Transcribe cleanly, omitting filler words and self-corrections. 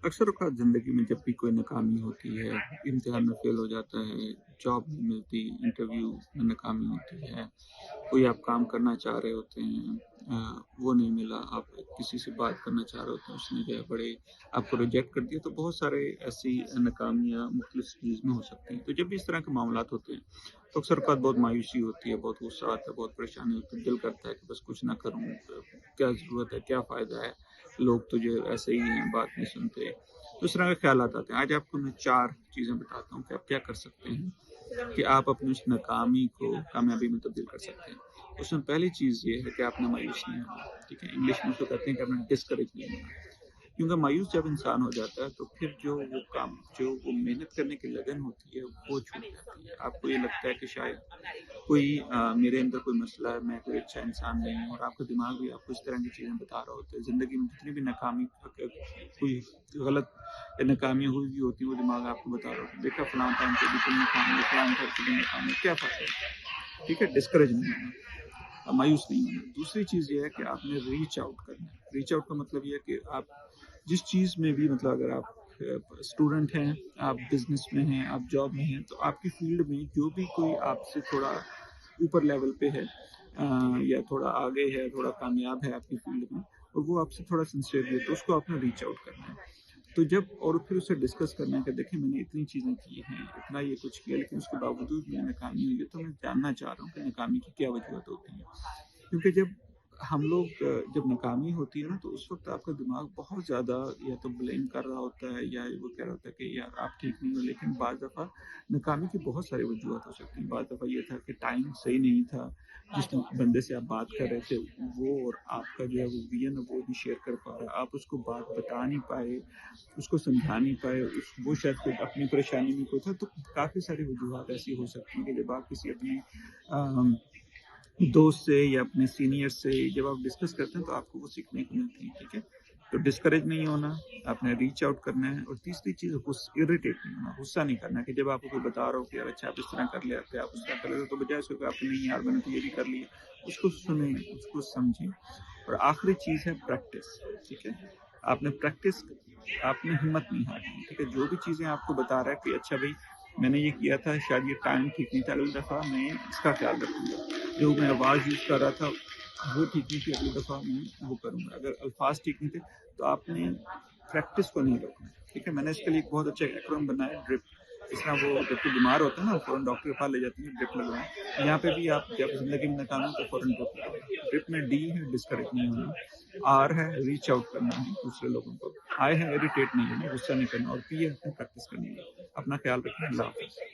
अक्सर औक़ात ज़िंदगी में जब भी कोई नाकामी होती है, इम्तिहान में फ़ेल हो जाता है, जॉब नहीं मिलती, इंटरव्यू में नाकामी होती है, कोई आप काम करना चाह रहे होते हैं वो नहीं मिला, आप किसी से बात करना चाह रहे होते हैं, उसने जो है बड़े आपको रिजेक्ट कर दिया, तो बहुत सारे ऐसी नाकामियाँ मुख़्तलिफ़ चीज़ में हो सकती हैं। तो जब भी इस तरह के मामलात होते हैं, तो अक्सर औक़ात बहुत मायूसी होती है, बहुत गुस्सा आता है, बहुत परेशानी होती है, दिल करता है कि बस कुछ ना करूँ, क्या ज़रूरत है, क्या फ़ायदा है, लोग तो जो है ऐसे ही हैं, बात नहीं सुनते। तो इस तरह के ख़्यालात आते हैं। आज आपको मैं 4 चीज़ें बताता हूँ कि आप क्या कर सकते हैं कि आप अपनी उस नाकामी को कामयाबी में तब्दील कर सकते हैं। उसमें पहली चीज़ ये है कि आपने मायूस नहीं होना, ठीक है? इंग्लिश में उसको कहते हैं कि आपने डिस्करेज नहीं होना। क्योंकि मायूस जब इंसान हो जाता है तो फिर जो वो मेहनत करने की लगन होती है वो छूट जाती है। आपको ये लगता है कि शायद कोई मेरे अंदर कोई मसला है, मैं कोई अच्छा इंसान नहीं हूँ, और आपका दिमाग भी आपको इस तरह की चीज़ें बता रहा होता है। ज़िंदगी में जितनी भी नाकामी कोई गलत नाकामी हुई भी होती है, वो दिमाग आपको बता रहा होता है, देखा फलां टाइम पे भी तुम नाकाम हो, फलां टाइम पे भी नाकाम हो, क्या फ़ायदा है? ठीक है? डिस्करेज नहीं होना, मायूस नहीं होना। दूसरी चीज़ ये है कि आपने रीच आउट करना है। रीच आउट का मतलब ये है कि आप जिस चीज़ में भी, मतलब अगर आप स्टूडेंट हैं, आप बिज़नेस में हैं, आप जॉब में हैं, तो आपकी फ़ील्ड में जो भी कोई आपसे थोड़ा ऊपर लेवल पे है या थोड़ा आगे है, थोड़ा कामयाब है आपकी फ़ील्ड में, और वो आपसे थोड़ा सिंसियर है, तो उसको आपने रीच आउट करना है। तो जब और फिर उससे डिस्कस करना है कि देखिए मैंने इतनी चीज़ें की हैं, इतना ये कुछ किया, लेकिन उसके बावजूद भी नाकामी हुई है, तो मैं जानना चाह रहा हूँ कि नाकामी की क्या वजूहत होती हैं। क्योंकि जब हम लोग जब नाकामी होती है ना, तो उस वक़्त आपका दिमाग बहुत ज़्यादा या तो ब्लेम कर रहा होता है, या वो कह रहा होता है कि यार आप ठीक नहीं हो। लेकिन बाज़ दफ़ा नाकामी की बहुत सारी वजूहत हो सकती हैं। बाज़ दफ़ा ये था कि टाइम सही नहीं था, जिस बंदे से आप बात कर रहे थे वो और आपका जो है वो विज़न वो नहीं शेयर कर पा रहा, आप उसको बात बता नहीं पाए, उसको समझा नहीं पाए, वो शायद खुद अपनी परेशानी में कोई था। तो काफ़ी सारी वजूहत ऐसी हो सकती हैं कि जब आप किसी अपने अ, दोस्त से या अपने सीनियर से जब आप डिस्कस करते हैं तो आपको वो सीखने को मिलती है, ठीक है? तो डिस्करेज नहीं होना, आपने रीच आउट करना है, और तीसरी चीज़ इरिटेट नहीं होना, गुस्सा नहीं करना कि जब आपको कोई बता रहा हो कि यार अच्छा आप इस तरह कर लेते, आप उस तरह कर लेते, तो बजाय उसके कि आपने नहीं यार मैंने तो ये भी कर लिया, उसको सुनें, उसको समझें। और आखिरी चीज़ है प्रैक्टिस, ठीक है? आपने प्रैक्टिस आपने हिम्मत नहीं हारनी, ठीक है? जो भी चीज़ें आपको बता रहा है कि अच्छा भाई मैंने ये किया था, शायद ये टाइम ठीक नहीं था, अगली दफ़ा मैं इसका ख्याल रखूँगा। जो मैं आवाज़ यूज़ कर रहा था, वो ठीक नहीं थी, अगली दफ़ा मैं वो करूँगा। अगर अल्फ़ाज़ ठीक नहीं थे, तो आपने प्रैक्टिस को नहीं रोकना, ठीक है? मैंने इसके लिए एक बहुत अच्छा एक्रोनिम बनाया है, ड्रिप। जिस तरह वो जब कोई बीमार होता है ना, फ़ौरन डॉक्टर के पास ले जाते हैं, ड्रिप लगवाएँ। यहाँ पे भी आप जब ज़िंदगी में नाकाम हो तो फ़ौरन ड्रिप लगवाएँ। ड्रिप में डी है डिस्करेज नहीं होना, आर है रीच आउट करना है दूसरे लोगों को, आई है इरिटेट नहीं होना, गुस्सा नहीं करना, और पी है अपनी प्रैक्टिस करनी है। अपना ख्याल रखना, अल्लाह हाफ़िज़।